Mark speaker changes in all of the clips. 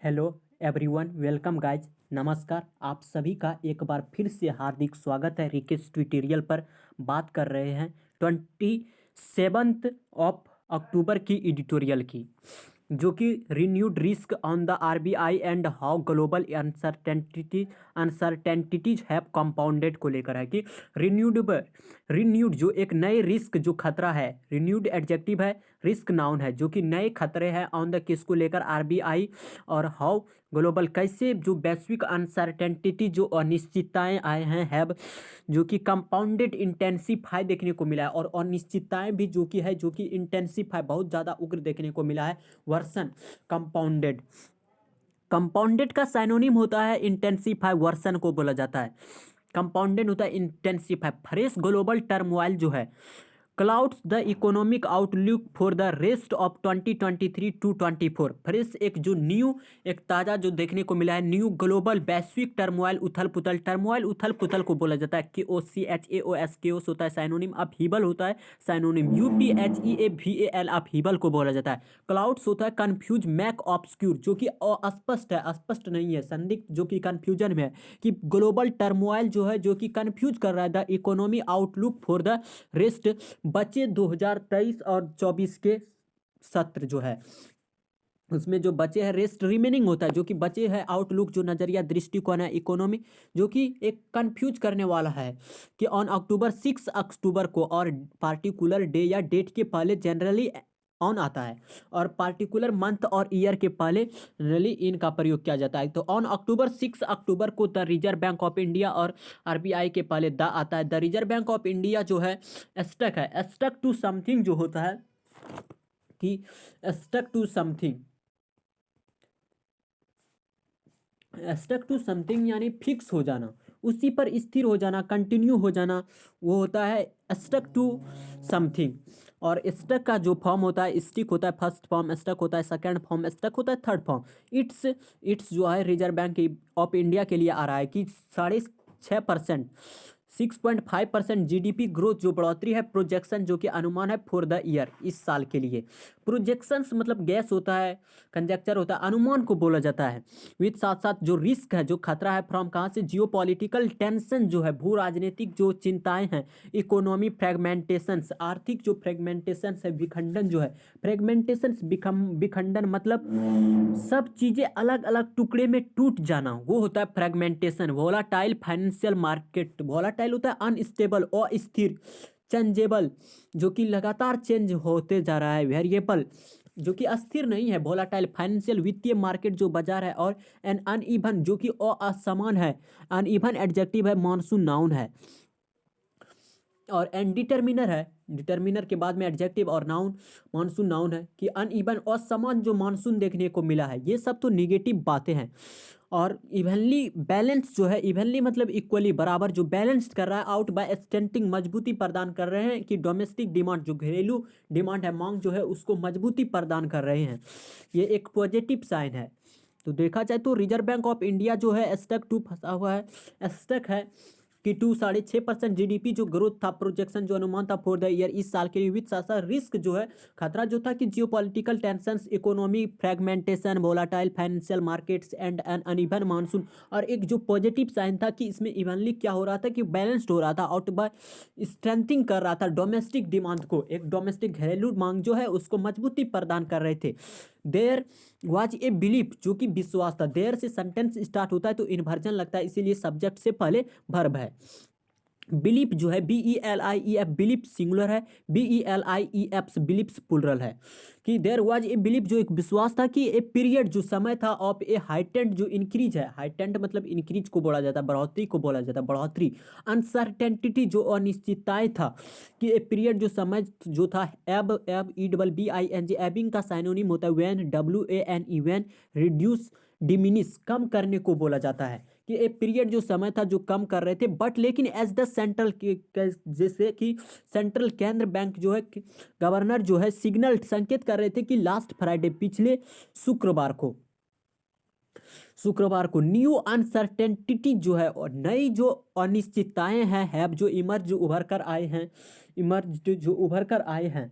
Speaker 1: Hello everyone, welcome guys. नमस्कार। आप सभी का एक बार फिर से हार्दिक स्वागत है रिकेश ट्यूटोरियल पर। बात कर रहे हैं 27 ऑफ अक्टूबर की एडिटोरियल की, जो कि renewed risk on the RBI and how global uncertainties have compounded को लेकर है कि रिन्यूड जो एक नए रिस्क जो खतरा है, रिन्यूड एडजेक्टिव है, रिस्क नाउन है, जो कि नए खतरे हैं ऑन द किसको लेकर, आरबीआई, और हाउ ग्लोबल कैसे जो वैश्विक अनसर्टेनिटी जो अनिश्चितताएं आए हैं हैव जो कि कंपाउंडेड इंटेंसिफाई देखने को मिला है, और अनिश्चितताएं भी जो कि है जो कि इंटेंसिफाई बहुत ज़्यादा उग्र देखने को मिला है। वर्सन कंपाउंडेड, कंपाउंडेड का साइनोनिम होता है इंटेंसिफाई, वर्सन को बोला जाता है। कंपाउंडेड होता है इंटेंसिफाई। फ्रेश ग्लोबल टर्मोइल जो है clouds the economic outlook for the rest of 2023 to 24। Fresh एक जो न्यू, एक ताज़ा जो देखने को मिला है न्यू ग्लोबल वैश्विक टर्मोइल, उथल पुथल। टर्मोइल उथल पुथल को बोला जाता है KOCHAOS, केओस होता है साइनोनिम। अपहीबल होता है साइनोनिम। UPHEAVAL अपहीबल को बोला जाता है। क्लाउड्स होता है कन्फ्यूज, मैक ऑब्सक्यूर, जो कि अस्पष्ट है, अस्पष्ट नहीं है, संदिग्ध, जो कि कन्फ्यूजन में है। कि ग्लोबल टर्मोइल जो है जो कि कन्फ्यूज कर रहा है the economy outlook for the rest बचे 2023 और 24 के सत्र जो है उसमें जो बचे हैं रेस्ट रिमेनिंग होता है, जो कि बचे हैं आउटलुक जो नजरिया दृष्टिकोण है इकोनॉमी, जो कि एक कंफ्यूज करने वाला है कि ऑन अक्टूबर 6 अक्टूबर को, और पार्टिकुलर डे या डेट के पहले जनरली ऑन आता है, और पार्टिकुलर मंथ और ईयर के पहले जनरली इनका प्रयोग किया जाता है। तो ऑन अक्टूबर 6 अक्टूबर को the reserve bank of India, और आरबीआई के पहले द आता है। The reserve bank of India जो है स्टक है, स्टक टू समथिंग जो होता है कि stuck to something, stuck to something यानी फिक्स हो जाना, उसी पर स्थिर हो जाना, कंटिन्यू हो जाना, वो होता है स्टक टू समथिंग। और स्टक का जो फॉर्म होता है स्टिक होता है, फर्स्ट फॉर्म स्टक होता है, सेकंड फॉर्म स्टक होता है, थर्ड फॉर्म इट्स जो है रिजर्व बैंक ऑफ इंडिया के लिए आ रहा है कि 6.5%, 6.5% जीडीपी ग्रोथ जो बढ़ोतरी है, प्रोजेक्शन जो कि अनुमान है फॉर द ईयर, इस साल के लिए। प्रोजेक्शंस मतलब गैस होता है, कंजेक्चर होता है, अनुमान को बोला जाता है। विद साथ साथ जो रिस्क है, जो खतरा है, फ्रॉम कहाँ से, जियोपॉलिटिकल टेंशन जो है, भू राजनीतिक जो चिंताएं हैं, इकोनॉमी फ्रेगमेंटेशंस, आर्थिक जो फ्रेगमेंटेशंस है, विखंडन जो है, फ्रेगमेंटेशंस विखंडन मतलब सब चीजें अलग अलग टुकड़े में टूट जाना, वो होता है fragmentation. Volatile financial market, volatile होता है अनस्टेबल, अस्थिर, चेंजेबल जो कि लगातार चेंज होते जा रहा है, वेरिएबल जो कि अस्थिर नहीं है, वोलाटाइल फाइनेंशियल वित्तीय मार्केट जो बाजार है, और एन अनइवन जो कि असमान है, अनइवन एडजेक्टिव है, मानसून नाउन है, और एन डिटर्मिनर है, डिटर्मिनर के बाद में एडजेक्टिव और नाउन, मानसून नाउन है। कि अनइवन असमान जो मानसून देखने को मिला है, ये सब तो निगेटिव बातें हैं। और इवनली बैलेंस जो है, इवनली मतलब इक्वली बराबर, जो बैलेंस्ड कर रहा है, आउट बाय स्टेंटिंग मजबूती प्रदान कर रहे हैं, कि डोमेस्टिक डिमांड जो घरेलू डिमांड है, मांग जो है, उसको मजबूती प्रदान कर रहे हैं। ये एक पॉजिटिव साइन है। तो देखा जाए तो रिजर्व बैंक ऑफ इंडिया जो है स्टक टू फंसा हुआ है, स्टक है कि 6.5% जीडीपी जो ग्रोथ था, प्रोजेक्शन जो अनुमान था फॉर द ईयर, इस साल के लिए। विद साथ साथ रिस्क जो है, खतरा जो था कि geopolitical tensions, economy fragmentation, volatile financial markets and an uneven monsoon. और एक जो पॉजिटिव साइन था कि इसमें इवनली क्या हो रहा था कि बैलेंस्ड हो रहा था, आउट बाय स्ट्रेंथिंग कर रहा था डोमेस्टिक डिमांड को, एक डोमेस्टिक घरेलू मांग जो है उसको मजबूती प्रदान कर रहे थे। देयर वाज ए बिलीफ जो कि विश्वास था, देयर से सेंटेंस स्टार्ट होता है तो इन्वर्जन लगता है, इसीलिए सब्जेक्ट से पहले वर्ब है। बिलीफ जो है BELIEF, बिलीफ सिंगुलर है, BELIEF बिलीफ्स प्लुरल है। कि देयर वाज ए बिलीफ जो एक विश्वास था कि ए पीरियड जो समय था ऑफ ए हाइटेंड जो इंक्रीज है, हाइटेंड मतलब इंक्रीज को बोला जाता है, बढ़ोतरी को बोला जाता है, बढ़ोतरी, अनसर्टेनिटी जो अनिश्चितताएं था, कि ए पीरियड जो समय जो था, एब EBING, एबिंग का साइनोनिम होता है wane, WANE, wane, reduce, diminish, कम करने को बोला जाता है। कि एक पीरियड जो समय था जो कम कर रहे थे, बट लेकिन एज द सेंट्रल, जैसे कि सेंट्रल केंद्र बैंक जो है, गवर्नर जो है सिग्नल संकेत कर रहे थे कि लास्ट फ्राइडे, पिछले शुक्रवार को न्यू अनसर्टेनिटी जो है, और नई जो अनिश्चितताएं हैं, हैव जो इमर्ज जो उभर कर आए हैं, इमर्ज जो उभर कर आए हैं,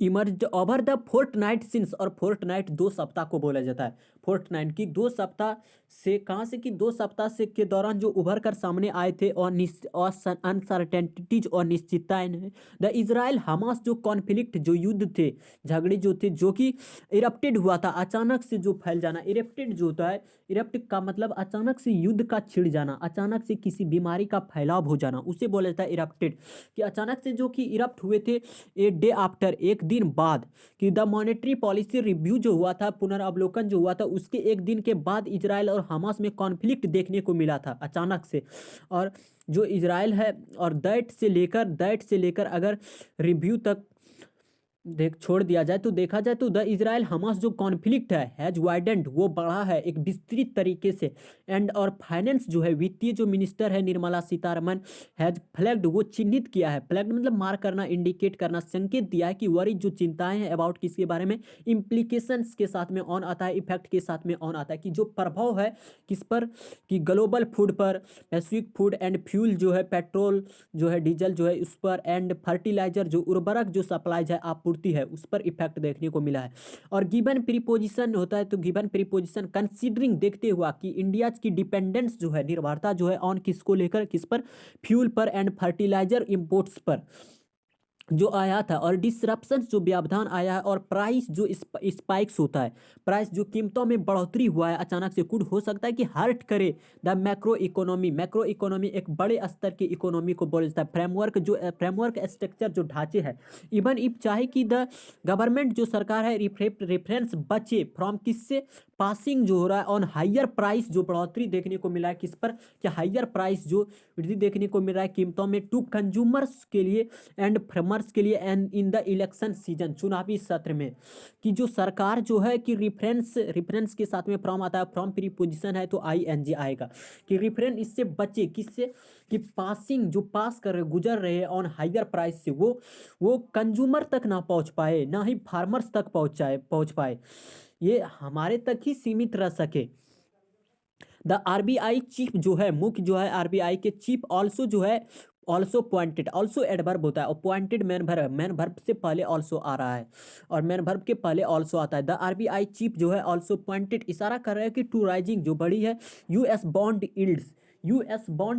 Speaker 1: emerge over the fortnight since, और फोर्टनाइट 2 सप्ताह को बोला जाता है। फोर्टनाइट की 2 सप्ताह से कहाँ से कि 2 सप्ताह से के दौरान जो उभर कर सामने आए थे और अनसर्टेनिटीज और निश्चितताएं हैं। द इजराइल हमास जो कॉन्फ्लिक्ट, जो युद्ध थे, झगड़े जो थे, जो कि इरप्टेड हुआ था, अचानक से जो फैल जाना। इरप्टेड जो होता है, इरप्ट का मतलब अचानक से युद्ध का छिड़ जाना, अचानक से किसी बीमारी का फैलाव हो जाना, उसे बोला जाता है इरप्टेड। कि अचानक से जो कि इरप्ट हुए थे ए डे आफ्टर, एक दिन बाद, कि द मॉनेटरी पॉलिसी रिव्यू जो हुआ था, पुनर्वलोकन जो हुआ था, उसके एक दिन के बाद इजराइल और हमास में कॉन्फ्लिक्ट देखने को मिला था अचानक से। और जो इजराइल है, और दैट से लेकर अगर रिव्यू तक देख छोड़ दिया जाए तो देखा जाए तो द इजराइल हमास जो कॉन्फ्लिक्ट है हैज वाइडेंड, वो बढ़ा है एक विस्तृत तरीके से। एंड और फाइनेंस जो है, वित्तीय जो मिनिस्टर है निर्मला सीतारमन, हैज फ्लैग्ड, वो चिन्हित किया है। फ्लैग्ड मतलब मार्क करना, इंडिकेट करना, संकेत दिया है कि वरिष्ठ जो चिंताएं हैं अबाउट किसके बारे में, इम्प्लीकेशंस के साथ में ऑन आता है, इफेक्ट के साथ में ऑन आता है, कि जो प्रभाव है किस पर, कि ग्लोबल फूड पर, वैश्विक फूड एंड फ्यूल जो है, पेट्रोल जो है, डीजल जो है, उस पर, एंड फर्टिलाइजर जो उर्वरक जो सप्लाईज है, आपूर्ति है, उस पर इफेक्ट देखने को मिला है। और गिवन प्रीपोजिशन होता है, तो गिवन प्रीपोजिशन कंसीडरिंग, देखते हुआ कि इंडिया की डिपेंडेंस जो है, निर्भरता जो है ऑन किसको लेकर, किस पर, फ्यूल पर एंड फर्टिलाइजर इंपोर्ट्स पर जो आया था, और डिसरप्शन जो व्यवधान आया है, और प्राइस जो स्पाइक्स होता है, प्राइस जो कीमतों में बढ़ोतरी हुआ है अचानक से, कुछ हो सकता है कि हर्ट करे the macro economy. Macro economy एक बड़े स्तर की इकोनॉमी को बोला जाता है। फ्रेमवर्क स्ट्रक्चर जो ढांचे है, इवन इफ चाहे कि द गवर्नमेंट जो सरकार है रेफरेंस बचे फ्रॉम किससे, पासिंग जो हो रहा है ऑन हायर प्राइस, जो बढ़ोतरी देखने को मिला है किस पर, कि हायर प्राइस जो वृद्धि देखने को मिल रहा है कीमतों में, टू कंज्यूमर्स के लिए एंड फार्मर्स के लिए, and in the election season, चुनावी सत्र में। कि जो सरकार जो है कि रिफरेंस के साथ में फ्रॉम आता है, फ्रॉम प्रीपोजिशन है तो ING आएगा, कि रिफरेंस इससे बचे किससे, कि पासिंग जो पास कर रहे, गुजर रहे ऑन हायर प्राइस से, वो कंज्यूमर तक ना पहुंच पाए, ना ही फार्मर्स तक पहुंच पाए, ये हमारे तक ही सीमित रह सके। द RBI चीफ जो है, मुख्य जो है RBI के चीफ, ऑल्सो जो है, ऑल्सो पॉइंटेड, ऑल्सो एडवर्ब होता है, और पॉइंटेड मैन वर्ब है, मैन वर्ब से पहले ऑल्सो आ रहा है, और मैन वर्ब के पहले ऑल्सो आता है। द RBI चीफ जो है ऑल्सो पॉइंटेड, इशारा कर रहा है कि टू राइजिंग जो बड़ी है यूएस बॉन्ड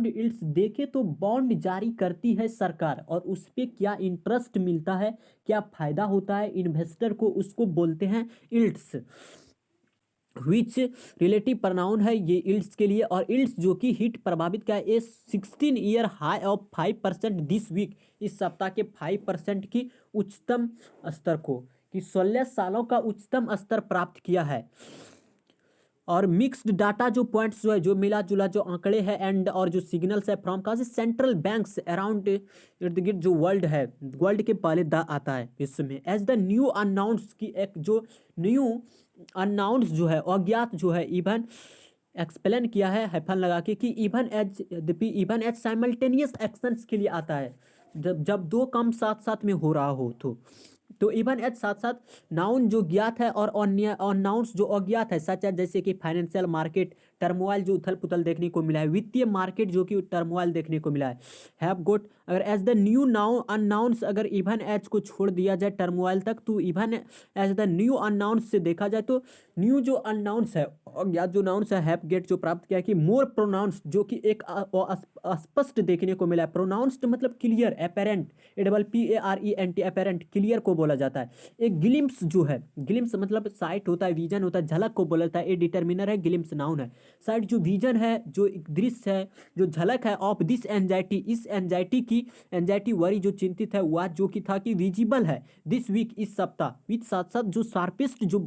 Speaker 1: इल्ड्स, देखे तो बॉन्ड जारी करती है सरकार, और उस पर क्या इंटरेस्ट मिलता है, क्या फायदा होता है इन्वेस्टर को, उसको बोलते हैं इल्ड्स। विच रिलेटिव प्रनाउन है ये इल्ड्स के लिए, और इल्ड्स जो कि हिट प्रभावित का a 16 year high of 5% this week, इस सप्ताह के 5% की उच्चतम स्तर को, कि 16 सालों का उच्चतम स्तर प्राप्त किया है। और मिक्स्ड डाटा जो पॉइंट्स जो है, जो मिला जुला जो आंकड़े हैं, एंड और जो सिग्नल्स है फ्रॉम कहाँ से, सेंट्रल बैंक्स अराउंड इर्द गिर्द जो वर्ल्ड है, वर्ल्ड के पहले द आता है विश्व में, एज द न्यू अनाउंस, की एक जो न्यू अनाउंस जो है, अज्ञात जो है, इवन एक्सप्लेन किया है हैफन लगा के, कि इवन एज साइमल्टेनियस एक्शंस के लिए आता है, जब दो काम साथ साथ में हो रहा हो तो इवन एच साथ साथ नाउन जो ज्ञात है और नाउन्स जो अज्ञात है, सच है जैसे कि फाइनेंशियल मार्केट टर्मोइल जो उथल पुथल देखने को मिला है, वित्तीय मार्केट जो कि टर्मोइल देखने को मिला है, हैव गोट, अगर एज द न्यू नाउन अननाउंस, अगर इवन एच को छोड़ दिया जाए टर्मोइल तक, तो इवन एज द न्यू अननाउंस से देखा जाए तो न्यू जो अननाउंस है, अज्ञात जो नाउंस है, हैव गेट जो प्राप्त किया कि मोर प्रोनाउंस, जो कि एक स्पष्ट देखने को मिला है। प्रोनाउंस्ड मतलब clear, apparent, PARENT, apparent, clear को बोला जाता है। एक ग्लिम्स जो है, ग्लिम्स मतलब साइट होता है, विजन होता है, झलक को बोला जाता है, ए डिटर्मिनर है, ग्लिम्स नाउन है। साइट जो विजन है, जो एक दृश्य है, जो झलक है ऑफ दिस एंजाइटी, इस एंजाइटी वरी जो चिंतित है, वह जो कि था कि विजिबल है दिस वीक, इस सप्ताह, विथ साथ साथ जो शार्पेस्ट जो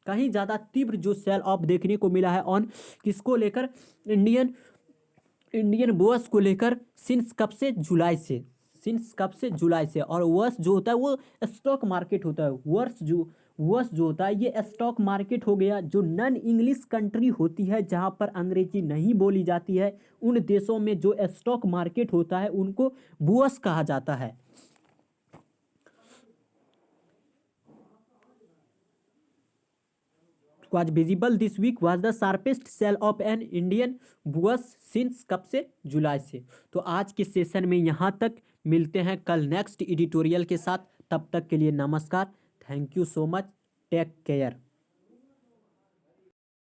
Speaker 1: कहीं ज्यादा तीव्र जो सेल ऑफ देखने को मिला है ऑन किसको लेकर, इंडियन बोअस को लेकर, सिंस कब से, जुलाई से। और वर्स जो होता है वो स्टॉक मार्केट होता है, वर्स जो होता है ये स्टॉक मार्केट हो गया, जो नॉन इंग्लिश कंट्री होती है जहां पर अंग्रेजी नहीं बोली जाती है, उन देशों में जो स्टॉक मार्केट होता है उनको बोअस कहा जाता है। was visible this week was the sharpest sell of an Indian बुअस since कब से, जुलाई से। तो आज के सेशन में यहाँ तक, मिलते हैं कल नेक्स्ट एडिटोरियल के साथ। तब तक के लिए नमस्कार। Thank you so much. Take care.